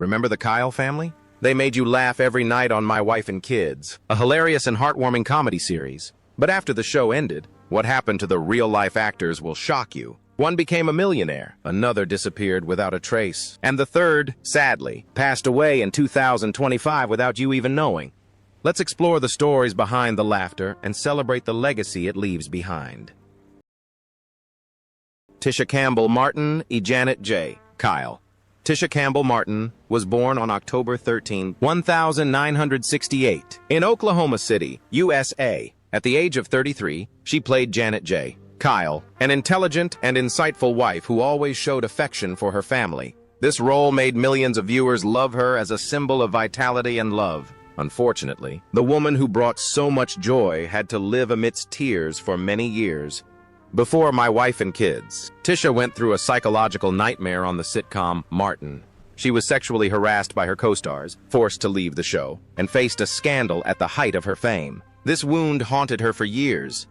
Remember the Kyle family? They made you laugh every night on My Wife and Kids, a hilarious and heartwarming comedy series. But after the show ended, what happened to the real-life actors will shock you. One became a millionaire, another disappeared without a trace, and the third, sadly, passed away in 2025 without you even knowing. Let's explore the stories behind the laughter and celebrate the legacy it leaves behind. Tisha Campbell Martin e Janet J. Kyle. Tisha Campbell Martin was born on October 13, 1968, in Oklahoma City, USA. At the age of 33, she played Janet J. Kyle, an intelligent and insightful wife who always showed affection for her family. This role made millions of viewers love her as a symbol of vitality and love. Unfortunately, the woman who brought so much joy had to live amidst tears for many years. Before My Wife and Kids, Tisha went through a psychological nightmare on the sitcom Martin. She was sexually harassed by her co-stars, forced to leave the show, and faced a scandal at the height of her fame. This wound haunted her for years.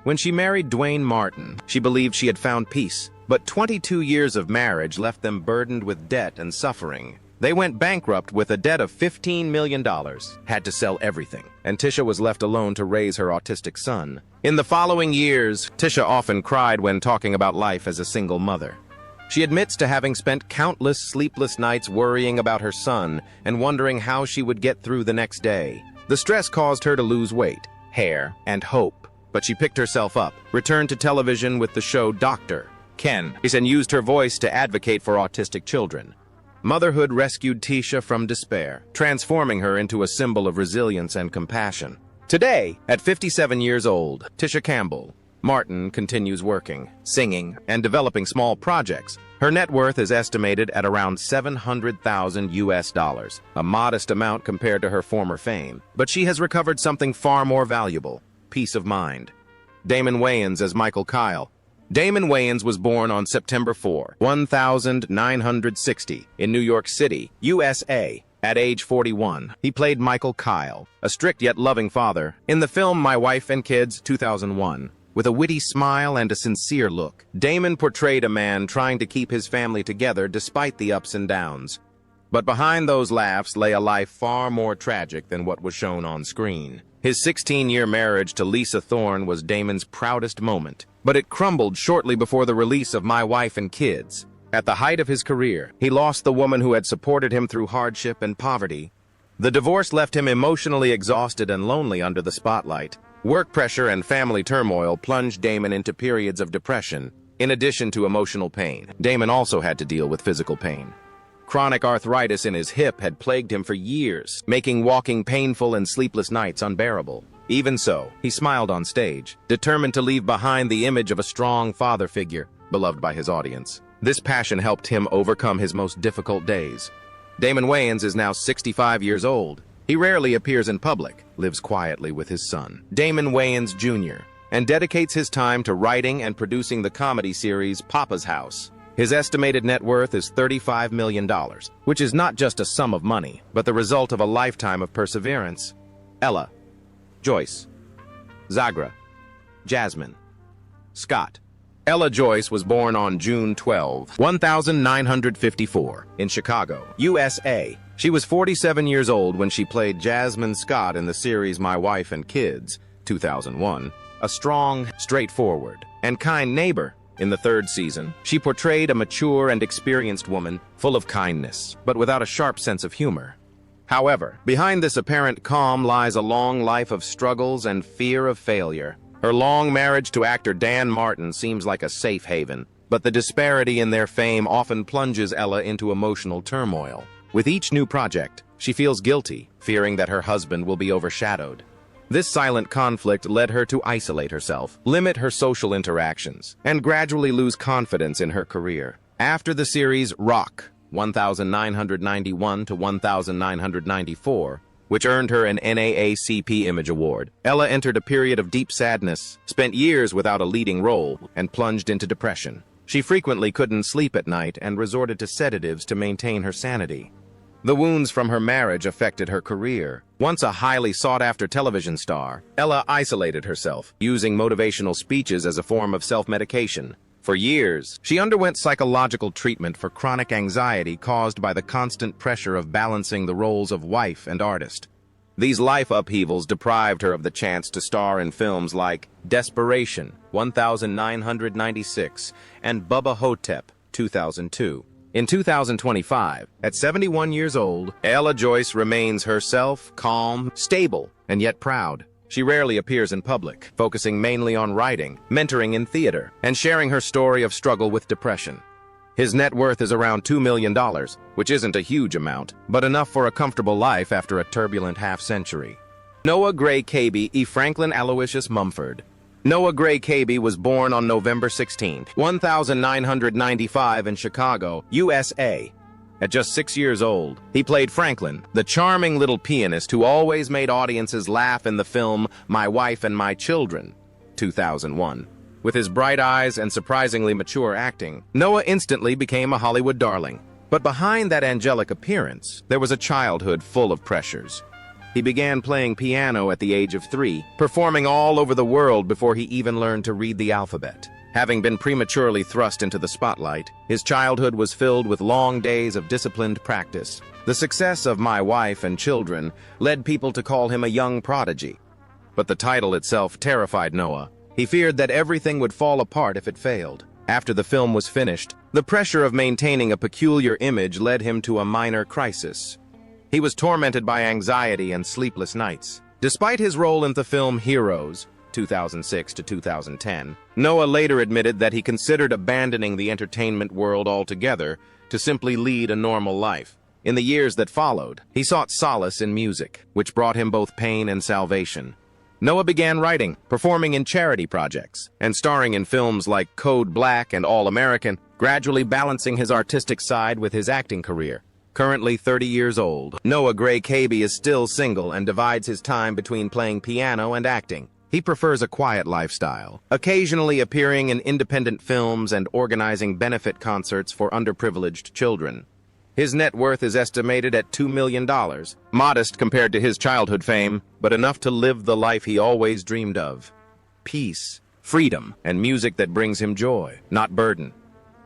When she married Dwayne Martin, she believed she had found peace, but 22 years of marriage left them burdened with debt and suffering. They went bankrupt with a debt of $15 million, had to sell everything, and Tisha was left alone to raise her autistic son. In the following years, Tisha often cried when talking about life as a single mother. She admits to having spent countless sleepless nights worrying about her son and wondering how she would get through the next day. The stress caused her to lose weight, hair, and hope, but she picked herself up, returned to television with the show Dr. Ken, and used her voice to advocate for autistic children. Motherhood rescued Tisha from despair, transforming her into a symbol of resilience and compassion. Today, at 57 years old, Tisha Campbell Martin continues working, singing, and developing small projects. Her net worth is estimated at around $700,000, a modest amount compared to her former fame. But she has recovered something far more valuable: peace of mind. Damon Wayans as Michael Kyle. Damon Wayans was born on September 4, 1960, in New York City, USA. At age 41, he played Michael Kyle, a strict yet loving father, in the film My Wife and Kids, 2001. With a witty smile and a sincere look, Damon portrayed a man trying to keep his family together despite the ups and downs. But behind those laughs lay a life far more tragic than what was shown on screen. His 16-year marriage to Lisa Thorne was Damon's proudest moment, but it crumbled shortly before the release of My Wife and Kids. At the height of his career, he lost the woman who had supported him through hardship and poverty. The divorce left him emotionally exhausted and lonely under the spotlight. Work pressure and family turmoil plunged Damon into periods of depression. In addition to emotional pain, Damon also had to deal with physical pain. Chronic arthritis in his hip had plagued him for years, making walking painful and sleepless nights unbearable. Even so, he smiled on stage, determined to leave behind the image of a strong father figure, beloved by his audience. This passion helped him overcome his most difficult days. Damon Wayans is now 65 years old. He rarely appears in public, lives quietly with his son, Damon Wayans Jr., and dedicates his time to writing and producing the comedy series Papa's House. His estimated net worth is $35 million, which is not just a sum of money, but the result of a lifetime of perseverance. Ella, Joyce, Zagra, Jasmine, Scott. Ella Joyce was born on June 12, 1954, in Chicago, USA. She was 47 years old when she played Jasmine Scott in the series My Wife and Kids, 2001. A strong, straightforward, and kind neighbor. In the third season, she portrayed a mature and experienced woman, full of kindness, but without a sharp sense of humor. However, behind this apparent calm lies a long life of struggles and fear of failure. Her long marriage to actor Dan Martin seems like a safe haven, but the disparity in their fame often plunges Ella into emotional turmoil. With each new project, she feels guilty, fearing that her husband will be overshadowed. This silent conflict led her to isolate herself, limit her social interactions, and gradually lose confidence in her career. After the series Rock, 1991 to 1994, which earned her an NAACP Image Award, Ella entered a period of deep sadness, spent years without a leading role, and plunged into depression. She frequently couldn't sleep at night and resorted to sedatives to maintain her sanity. The wounds from her marriage affected her career. Once a highly sought-after television star, Ella isolated herself, using motivational speeches as a form of self-medication. For years, she underwent psychological treatment for chronic anxiety caused by the constant pressure of balancing the roles of wife and artist. These life upheavals deprived her of the chance to star in films like Desperation, 1996, and Bubba Hotep, 2002. In 2025, at 71 years old, Ella Joyce remains herself, calm, stable, and yet proud. She rarely appears in public, focusing mainly on writing, mentoring in theater, and sharing her story of struggle with depression. His net worth is around $2 million, which isn't a huge amount, but enough for a comfortable life after a turbulent half-century. Noah Gray Cabey E. Franklin Aloysius Mumford. Noah Gray Cabey was born on November 16, 1995 in Chicago, USA. At just 6 years old, he played Franklin, the charming little pianist who always made audiences laugh in the film My Wife and My Children, 2001. With his bright eyes and surprisingly mature acting, Noah instantly became a Hollywood darling. But behind that angelic appearance, there was a childhood full of pressures. He began playing piano at the age of 3, performing all over the world before he even learned to read the alphabet. Having been prematurely thrust into the spotlight, his childhood was filled with long days of disciplined practice. The success of My Wife and Children led people to call him a young prodigy. But the title itself terrified Noah. He feared that everything would fall apart if it failed. After the film was finished, the pressure of maintaining a peculiar image led him to a minor crisis. He was tormented by anxiety and sleepless nights. Despite his role in the film Heroes, 2006 to 2010, Noah later admitted that he considered abandoning the entertainment world altogether to simply lead a normal life. In the years that followed, he sought solace in music, which brought him both pain and salvation. Noah began writing, performing in charity projects, and starring in films like Code Black and All American, gradually balancing his artistic side with his acting career. Currently 30 years old, Noah Gray Cabey is still single and divides his time between playing piano and acting. He prefers a quiet lifestyle, occasionally appearing in independent films and organizing benefit concerts for underprivileged children. His net worth is estimated at $2 million, modest compared to his childhood fame, but enough to live the life he always dreamed of. Peace, freedom, and music that brings him joy, not burden.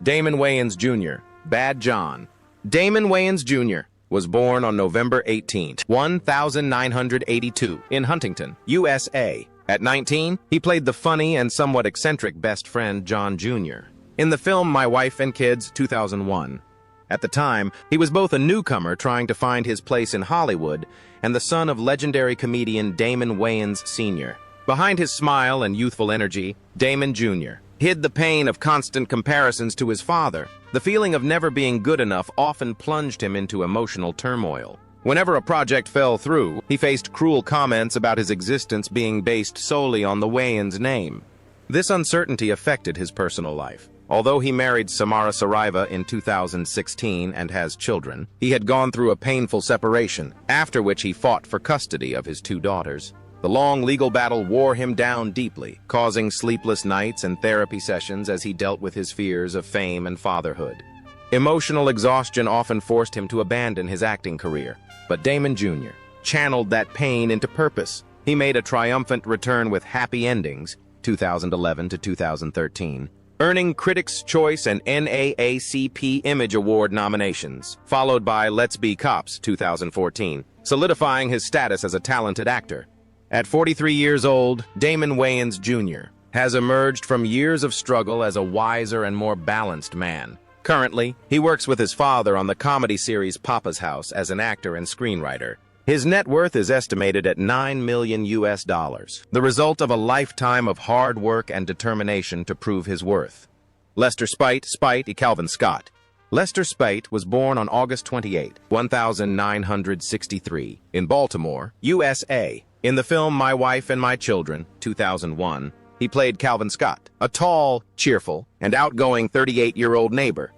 Damon Wayans Jr., Bad John. Damon Wayans Jr. was born on November 18, 1982, in Huntington, USA. At 19, he played the funny and somewhat eccentric best friend John Jr. in the film My Wife and Kids, 2001. At the time, he was both a newcomer trying to find his place in Hollywood and the son of legendary comedian Damon Wayans Sr. Behind his smile and youthful energy, Damon Jr. hid the pain of constant comparisons to his father. The feeling of never being good enough often plunged him into emotional turmoil. Whenever a project fell through, he faced cruel comments about his existence being based solely on the Wayans name. This uncertainty affected his personal life. Although he married Samara Saraiva in 2016 and has children, he had gone through a painful separation, after which he fought for custody of his 2 daughters. The long legal battle wore him down deeply, causing sleepless nights and therapy sessions as he dealt with his fears of fame and fatherhood. Emotional exhaustion often forced him to abandon his acting career, but Damon Jr. channeled that pain into purpose. He made a triumphant return with Happy Endings, 2011 to 2013, earning Critics' Choice and NAACP Image Award nominations, followed by Let's Be Cops, 2014, solidifying his status as a talented actor. At 43 years old, Damon Wayans Jr. has emerged from years of struggle as a wiser and more balanced man. Currently, he works with his father on the comedy series Papa's House as an actor and screenwriter. His net worth is estimated at $9 million, the result of a lifetime of hard work and determination to prove his worth. Lester Speight Calvin Scott. Lester Speight was born on August 28, 1963, in Baltimore, USA. In the film My Wife and My Children, 2001, he played Calvin Scott, a tall, cheerful, and outgoing 38-year-old neighbor.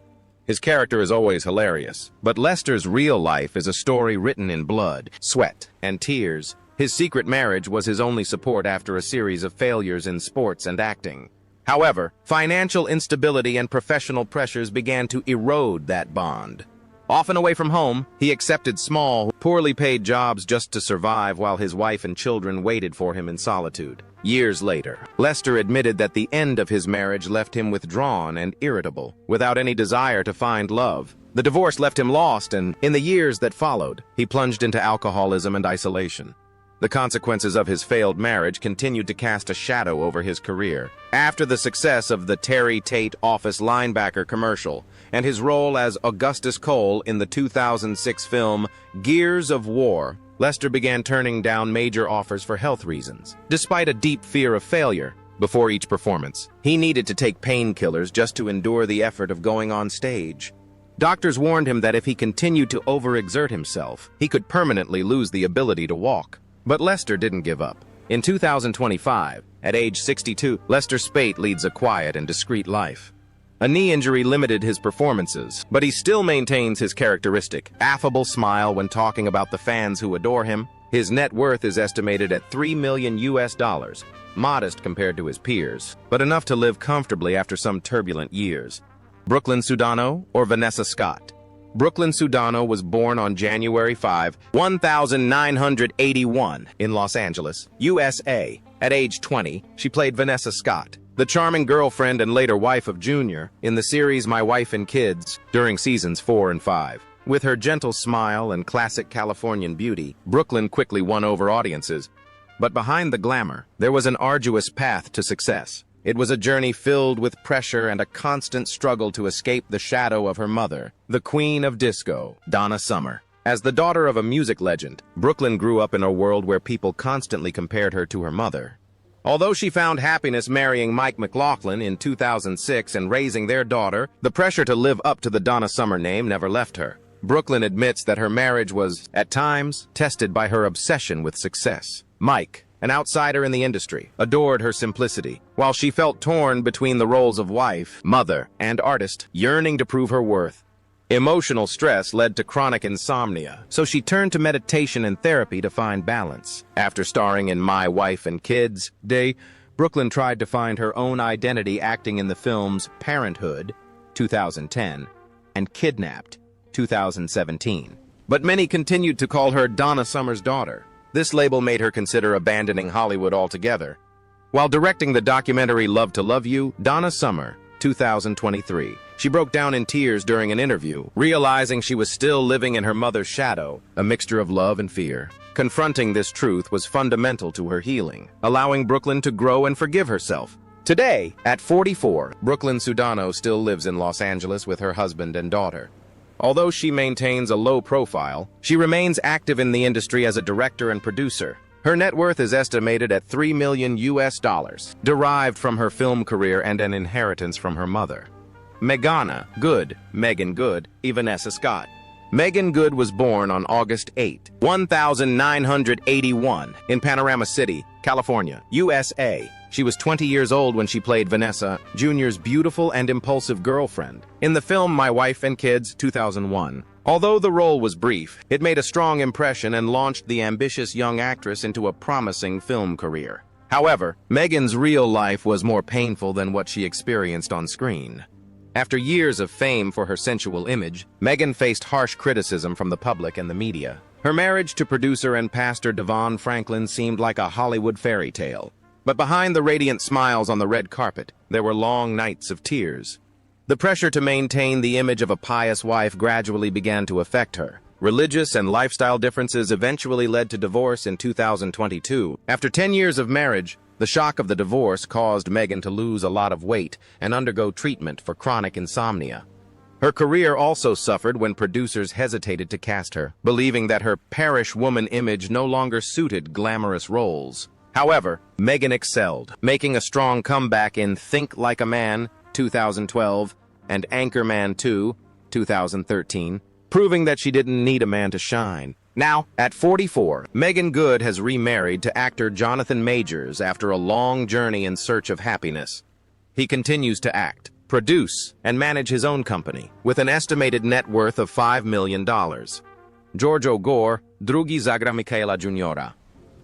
His character is always hilarious, but Lester's real life is a story written in blood, sweat, and tears. His secret marriage was his only support after a series of failures in sports and acting. However, financial instability and professional pressures began to erode that bond. Often away from home, he accepted small, poorly paid jobs just to survive while his wife and children waited for him in solitude. Years later, Lester admitted that the end of his marriage left him withdrawn and irritable, without any desire to find love. The divorce left him lost, and in the years that followed, he plunged into alcoholism and isolation. The consequences of his failed marriage continued to cast a shadow over his career. After the success of the Terry Tate office linebacker commercial and his role as Augustus Cole in the 2006 film Gears of War, Lester began turning down major offers for health reasons. Despite a deep fear of failure, before each performance, he needed to take painkillers just to endure the effort of going on stage. Doctors warned him that if he continued to overexert himself, he could permanently lose the ability to walk. But Lester didn't give up. In 2025, at age 62, Lester Speight leads a quiet and discreet life. A knee injury limited his performances, but he still maintains his characteristic, affable smile when talking about the fans who adore him. His net worth is estimated at $3 million, modest compared to his peers, but enough to live comfortably after some turbulent years. Brooklyn Sudano or Vanessa Scott? Brooklyn Sudano was born on January 5, 1981 in Los Angeles, USA. At age 20, she played Vanessa Scott, the charming girlfriend and later wife of Junior, in the series My Wife and Kids during seasons 4 and 5. With her gentle smile and classic Californian beauty, Brooklyn quickly won over audiences. But behind the glamour, there was an arduous path to success. It was a journey filled with pressure and a constant struggle to escape the shadow of her mother, the queen of disco, Donna Summer. As the daughter of a music legend, Brooklyn grew up in a world where people constantly compared her to her mother. Although she found happiness marrying Mike McLaughlin in 2006 and raising their daughter, the pressure to live up to the Donna Summer name never left her. Brooklyn admits that her marriage was, at times, tested by her obsession with success. Mike, an outsider in the industry, adored her simplicity, while she felt torn between the roles of wife, mother, and artist, yearning to prove her worth. Emotional stress led to chronic insomnia, so she turned to meditation and therapy to find balance. After starring in My Wife and Kids, Brooklyn tried to find her own identity acting in the films Parenthood, 2010, and Kidnapped, 2017. But many continued to call her Donna Summer's daughter. This label made her consider abandoning Hollywood altogether. While directing the documentary Love to Love You, Donna Summer, 2023, she broke down in tears during an interview, realizing she was still living in her mother's shadow, a mixture of love and fear. Confronting this truth was fundamental to her healing, allowing Brooklyn to grow and forgive herself. Today, at 44, Brooklyn Sudano still lives in Los Angeles with her husband and daughter. Although she maintains a low profile, she remains active in the industry as a director and producer. Her net worth is estimated at $3 million, derived from her film career and an inheritance from her mother. Megan Good, Vanessa Scott. Megan Good was born on August 8, 1981, in Panorama City, California, USA. She was 20 years old when she played Vanessa, Junior's beautiful and impulsive girlfriend, in the film My Wife and Kids, 2001. Although the role was brief, it made a strong impression and launched the ambitious young actress into a promising film career. However, Megan's real life was more painful than what she experienced on screen. After years of fame for her sensual image, Megan faced harsh criticism from the public and the media. Her marriage to producer and pastor Devon Franklin seemed like a Hollywood fairy tale. But behind the radiant smiles on the red carpet, there were long nights of tears. The pressure to maintain the image of a pious wife gradually began to affect her. Religious and lifestyle differences eventually led to divorce in 2022. After 10 years of marriage, the shock of the divorce caused Megan to lose a lot of weight and undergo treatment for chronic insomnia. Her career also suffered when producers hesitated to cast her, believing that her parish woman image no longer suited glamorous roles. However, Megan excelled, making a strong comeback in Think Like a Man, 2012, and Anchorman 2, 2013, proving that she didn't need a man to shine. Now, at 44, Megan Good has remarried to actor Jonathan Majors after a long journey in search of happiness. He continues to act, produce, and manage his own company, with an estimated net worth of $5 million. George O'Gore, drugi zagra Michaela Juniora.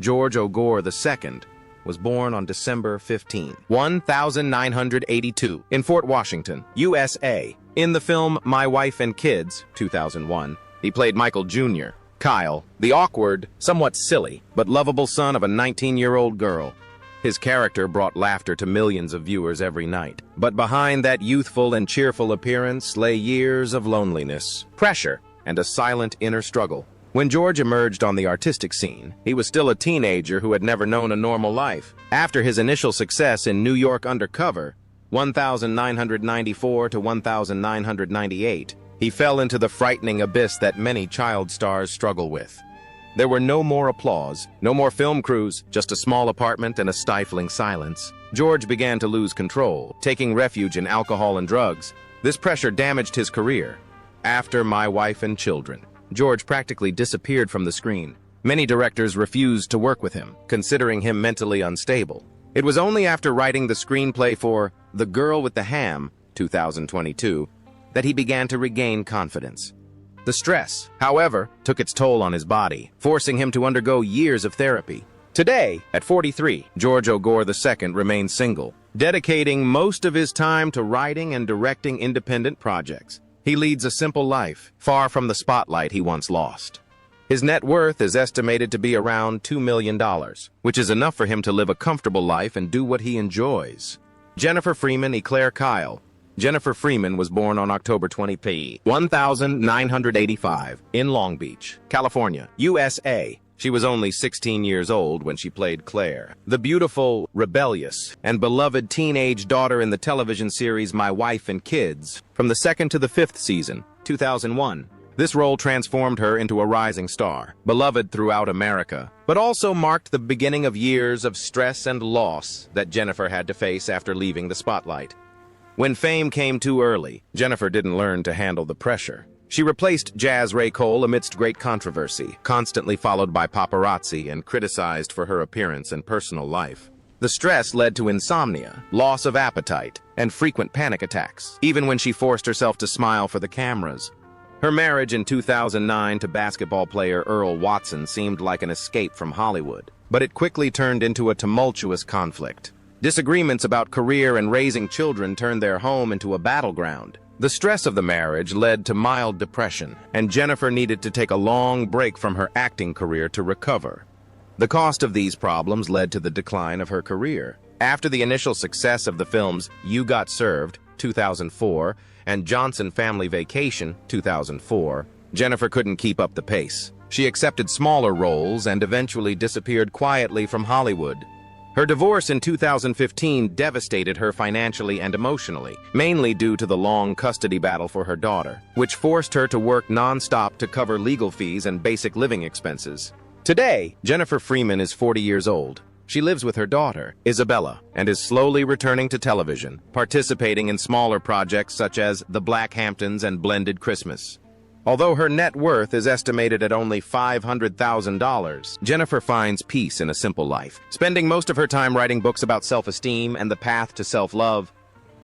George O'Gore II was born on December 15, 1982, in Fort Washington, USA. In the film My Wife and Kids, 2001, he played Michael Jr., Kyle, the awkward, somewhat silly, but lovable son of a 19-year-old girl. His character brought laughter to millions of viewers every night. But behind that youthful and cheerful appearance lay years of loneliness, pressure, and a silent inner struggle. When George emerged on the artistic scene, he was still a teenager who had never known a normal life. After his initial success in New York Undercover, 1994 to 1998, he fell into the frightening abyss that many child stars struggle with. There were no more applause, no more film crews, just a small apartment and a stifling silence. George began to lose control, taking refuge in alcohol and drugs. This pressure damaged his career. After My Wife and Children, George practically disappeared from the screen. Many directors refused to work with him, considering him mentally unstable. It was only after writing the screenplay for The Girl with the Ham, 2022, that he began to regain confidence. The stress, however, took its toll on his body, forcing him to undergo years of therapy. Today, at 43, George O'Gore II remains single, dedicating most of his time to writing and directing independent projects. He leads a simple life, far from the spotlight he once lost. His net worth is estimated to be around $2 million, which is enough for him to live a comfortable life and do what he enjoys. Jennifer Freeman Eclair Kyle. Jennifer Freeman was born on October 20, 1985, in Long Beach, California, USA. She was only 16 years old when she played Claire, the beautiful, rebellious, and beloved teenage daughter in the television series My Wife and Kids, from the 2nd to the 5th season, 2001. This role transformed her into a rising star, beloved throughout America, but also marked the beginning of years of stress and loss that Jennifer had to face after leaving the spotlight. When fame came too early, Jennifer didn't learn to handle the pressure. She replaced Jazz Ray Cole amidst great controversy, constantly followed by paparazzi and criticized for her appearance and personal life. The stress led to insomnia, loss of appetite, and frequent panic attacks, even when she forced herself to smile for the cameras. Her marriage in 2009 to basketball player Earl Watson seemed like an escape from Hollywood, but it quickly turned into a tumultuous conflict. Disagreements about career and raising children turned their home into a battleground. The stress of the marriage led to mild depression, and Jennifer needed to take a long break from her acting career to recover. The cost of these problems led to the decline of her career. After the initial success of the films You Got Served, 2004, and Johnson Family Vacation, 2004, Jennifer couldn't keep up the pace. She accepted smaller roles and eventually disappeared quietly from Hollywood. Her divorce in 2015 devastated her financially and emotionally, mainly due to the long custody battle for her daughter, which forced her to work non-stop to cover legal fees and basic living expenses. Today, Jennifer Freeman is 40 years old. She lives with her daughter, Isabella, and is slowly returning to television, participating in smaller projects such as The Black Hamptons and Blended Christmas. Although her net worth is estimated at only $500,000, Jennifer finds peace in a simple life, spending most of her time writing books about self-esteem and the path to self-love.